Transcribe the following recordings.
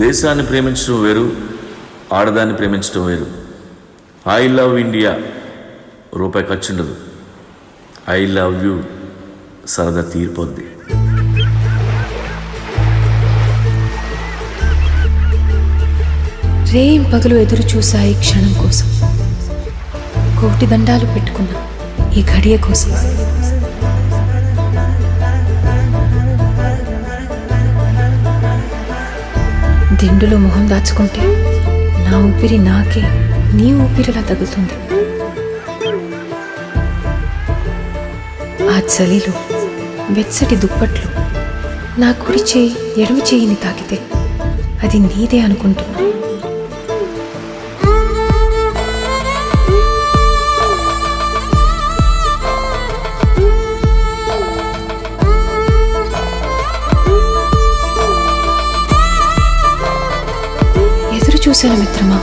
దేశాన్ని ప్రేమించడం వేరు, ఆడదాన్ని ప్రేమించడం వేరు. ఐ లవ్ ఇండియా రూపాయి ఖర్చుండదు. ఐ లవ్ యూ సరదా తీరిపోద్ది. రేం పగలు ఎదురు చూసా ఈ క్షణం కోసం, కోటి దండాలు పెట్టుకున్నా ఈ ఘడియ కోసం. దిండులో మొహం దాచుకుంటే నా ఊపిరి నాకే నీ ఊపిరిలా తగులుతుంది. ఆ చలిలో వెచ్చటి దుప్పట్లు నా కుడి చేయి ఎడమ చేయిని తాకితే అది నీదే అనుకుంటున్నా. ఎదురు చూశాను మిత్రమా,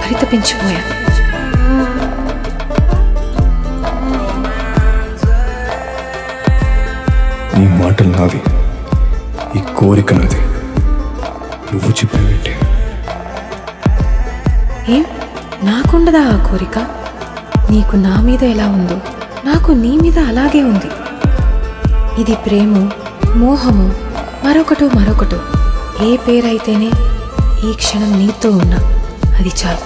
పరితపించిపోయా. నీ మాటలు నావి, ఈ కోరిక నాది, నువ్వు చెప్పేవేంటి? ఏం నాకుండదా ఆ కోరిక? నీకు నా మీద ఎలా ఉందో నాకు నీ మీద అలాగే ఉంది. ఇది ప్రేమో మోహమో మరొకటో ఏ పేరైతేనే ఈ క్షణం నీతో ఉన్నా అది చాలు.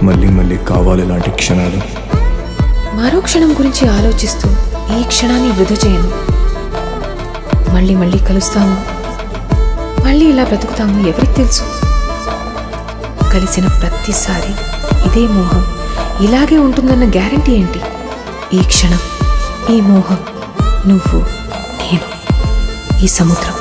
మళ్ళీ మళ్ళీ కావాలి ఇలాంటి క్షణాలు. మరో క్షణం గురించి ఆలోచిస్తూ ఈ క్షణాన్ని వృధా చేయను. మళ్ళీ కలుస్తాము, మళ్ళీ ఇలా బ్రతుకుతాము, ఎవరికి తెలుసు? కలిసిన ప్రతిసారి ఇదే మోహం ఇలాగే ఉంటుందన్న గ్యారంటీ ఏంటి? ఈ క్షణం, ఈ మోహం, నువ్వు, నేను, ఈ సముద్రం.